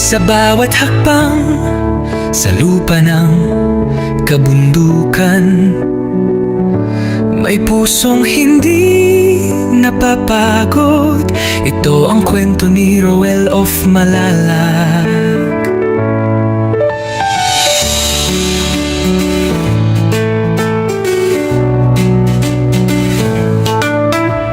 Sa bawat hakbang sa lupa ng kabundukan, may pusong hindi napapagod. Ito ang kwento ni Roel of Malalag.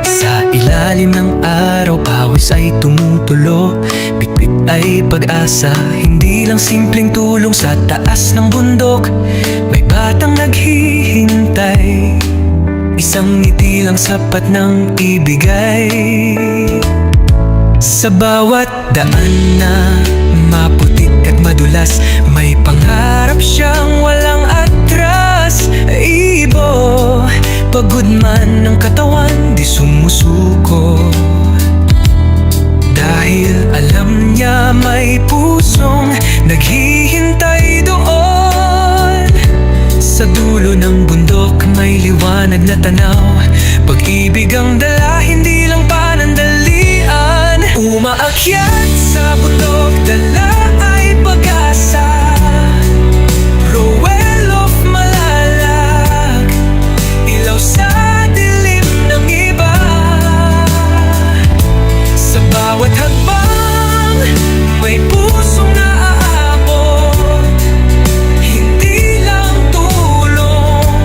Sa ilalim ng araw, pawis ay tumutulo. Bitbit ay pag-asa, hindi lang simpleng tulong. Sa taas ng bundok, may batang naghihintay. Isang ngiti lang sapat ng ibigay. Sa bawat daan na maputik at madulas, may pangarap siyang walang atras. Ibo, pagod man ng katawan, di sumusuko. Dahil alam niya may pusong naghihintay doon. Sa dulo ng bundok may liwanag na tanaw. Pag-ibig ang dala, hindi lang panandalian. Umaakyat sa bundok, dala ay pag-asa. Roel of Malalag, ilaw sa dilim ng iba. Sa bawat hakbang, may pusong naaabot. Hindi lang tulong,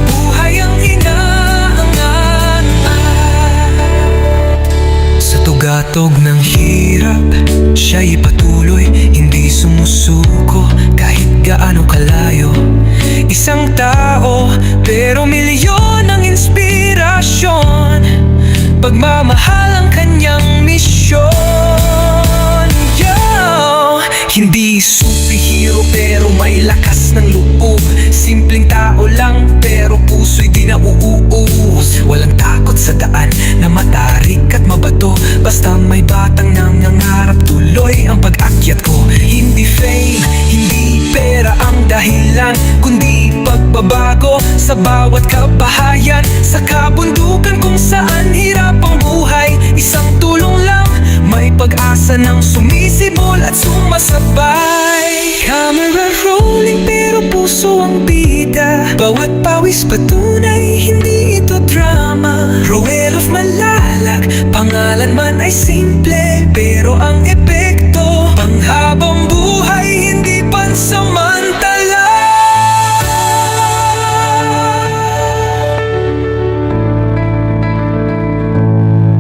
buhay ang inaangat. Sa tugatog ng hirap, siya'y patuloy, hindi sumusuko kahit gaano kalayo. Isang tao, pero milyon ang inspirasyon. Pagmamahal ang kanyang misyon. Hindi superhero pero may lakas ng loob. Simpleng tao lang pero puso'y di nauuus. Walang takot sa daan na matarik at mabato. Basta may batang nangangarap, tuloy ang pag-akyat ko. Hindi fame, hindi pera ang dahilan, kundi pagbabago sa bawat kabahayan. Sa kabundukan kung saan hirap ang buhay, isang tulong lang, may pag-asa ng sumisibol at sumasabay. Camera rolling pero puso ang bida. Bawat pawis patunay, hindi ito drama. Roel of Malalag, pangalan man ay simple, pero ang epekto panghabang buhay, hindi pansamantala.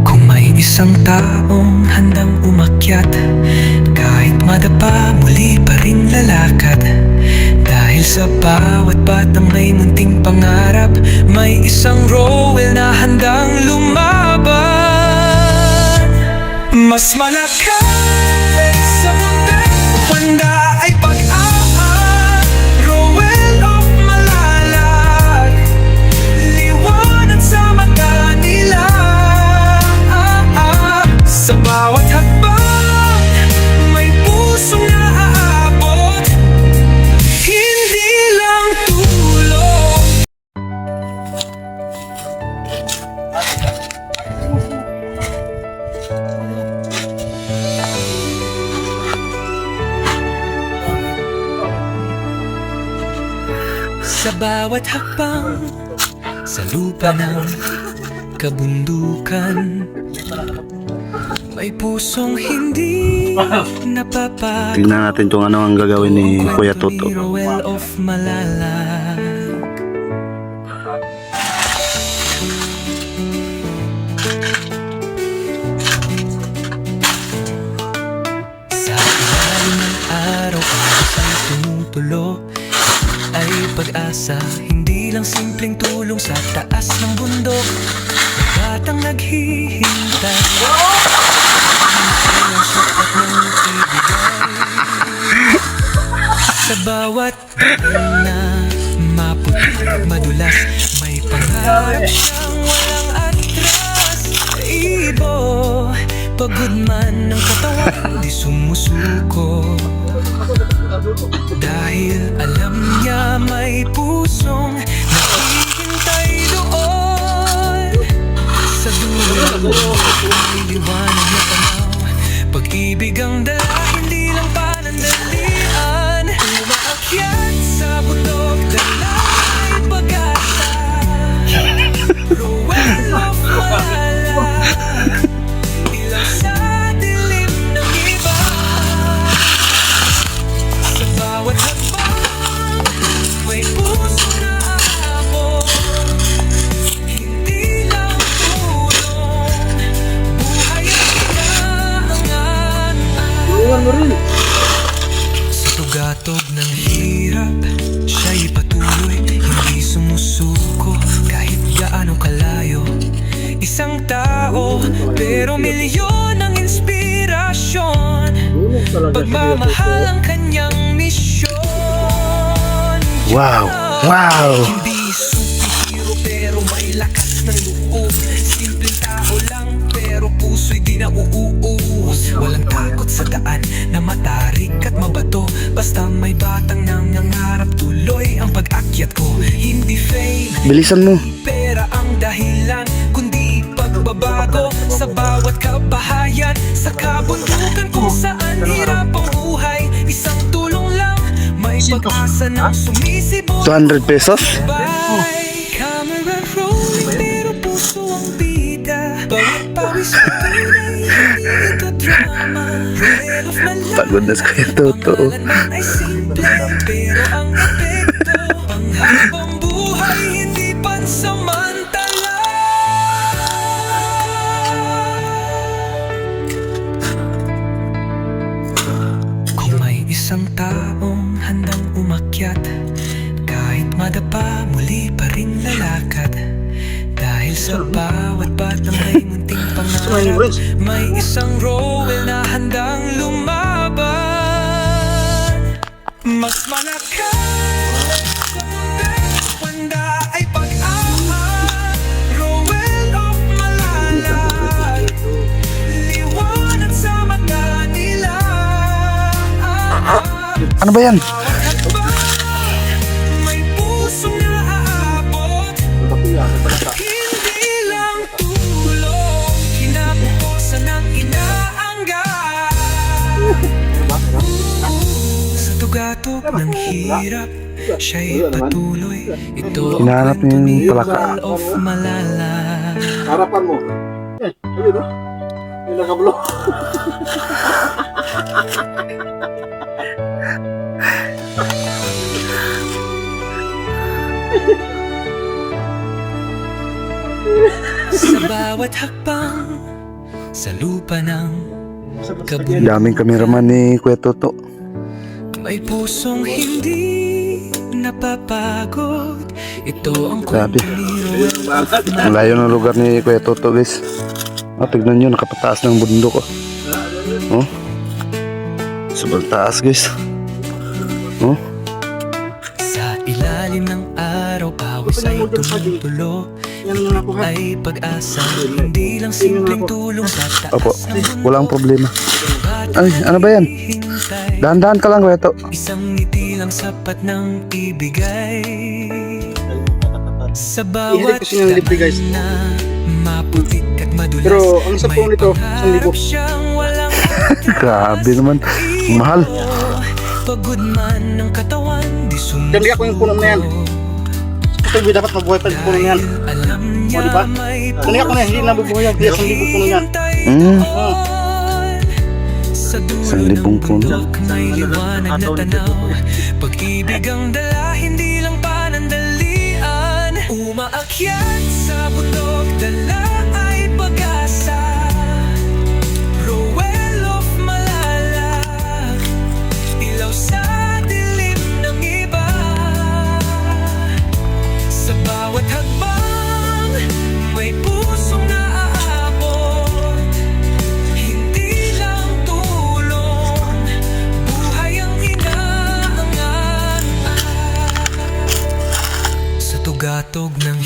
Kung may isang taong handang umakyat, kahit madapa, muli pa rin lalakad. Dahil sa bawat batang may munting pangarap, may isang Roel na handang lumaban. Mas malakas sa mundo, handa ay pag-aak. Roel of Malalag, liwanag sa mata nila. Sa bawat hakbang, may pusong naaabot. Hindi lang tulong. Sa bawat hakbang sa lupa ng kabundukan, may pusong hindi napapagod. Tingnan natin kung ano ang gagawin ni Kuya Toto. Roel of Malalag. Sa ilalim ng araw, pawis ay tumutulo. Ay pag-asa, hindi lang simpleng tulong. Sa taas ng bundok, may batang naghihintay. Sa bawat daan na maputik at madulas, may pangarap siyang walang atras. Ibo, pagod man ng katawan, di sumusuko. Dahil alam niya may pusong naghihintay doon. Sa dulo ng liwanag na tanaw, Pag-ibig ang dala, hindi lang panandalian. Umaakyat sa bundok, dala ay pag-asa. Rowell of Malala, ilaw sa dilim ng iba. Sa bawat hakbang, may puso na aabot. Hindi lang tulong, buhay ang hinahangaan. Sa tugatog ng hirap, siya'y patuloy, hindi sumusuko kahit gaano kalayo. Isang tao, pero milyon ang inspirasyon. Pagmamahal ang kanyang misyon. Wow! Wow! Hindi superhero pero may lakas ng loob. Simpleng tao lang pero puso'y di nauuus. Walang takot sa daan na matarik at mabato. Basta may batang nangangarap, tuloy ang pag-akyat ko. Hindi fame, Bilisan mo. pera ang dahilan, kundi pagbabago sa bawat kabahayan. Sa kabundukan kung saan hirap ang buhay, isang tulong lang, may pag-asa ng sumisibol. 200 pesos? Bye. Camera rolling pero puso ang bida. Bawat pawis mo tunay, hindi ito drama. Rowell of Malala, Pagod na Kuya Toto. pangalan man ay simple, pero ang epekto panghabang buhay, hindi pansamantala. Kung may isang taong handang umakyat, kahit madapa, muli pa rin lalakad. Dahil sa bawat batang may munting pangarap, may isang Rowell na handang lumaban. Mas malakas sa munting wanda ay pag-angat. Rowell of Malala, liwanag sa mata nila. Ano ba yan? May pusong naaabot, hindi lang tulong, kinabukasan ng inaangga. Sa tugatog ng hirap, siya'y patuloy. Ito ang Hinahanap niya yung kwento ni palaka. Rowell of Malala. Harapan mo. Ayun o. Yung nakablo. Sa bawat hakbang, sa lupa ng kabundukan, Daming kameraman ni Kuya Toto. may pusong hindi napapagod. Ito ang Grabe. kwento ni Rowell. Ang layo ng lugar ni Kuya Toto, guys. Tignan nyo, nakapataas ng bundok. Oh. Sobrang taas, guys. Oh. Sa ilalim ng araw, pawis ay tumutulo. Yan ang nakuha. Ay pag-asa, hindi lang simpleng tulong sa taas Opo, ng walang problema. bundok. Ay, ano ba yan? Hintay, Dahan-dahan ka lang, Kuya Toto. isang ngiti lang sapat ng ibigay. Sa I-help bawat ko siya ng libre, guys. daan na maputik at madulas, Pero ang isa po may nito, pangarap 1,000. siyang walang Grabe naman. Mahal. pagod man ng katawan, di sumuko. Dami ako yung puno na yan. Kasi dapat mabuhay pa yung puno na yan. Alam niya diba? may Dami ako na, hindi nabubuhay yan. Kaya 1,000 puno yan. Sa dulo 1,000 ng puno. bundok may liwanag na tanaw. Pag-ibig ang dala, hindi lang panandalian. Umaakyat sa bundok, dala ay pag-asa. Rowell of Malala, ilaw sa dilim ng iba. Sa bawat hakbang, may pusong naaabot. Hindi lang tulong, buhay ang hinahangaan. Sa tugatog ng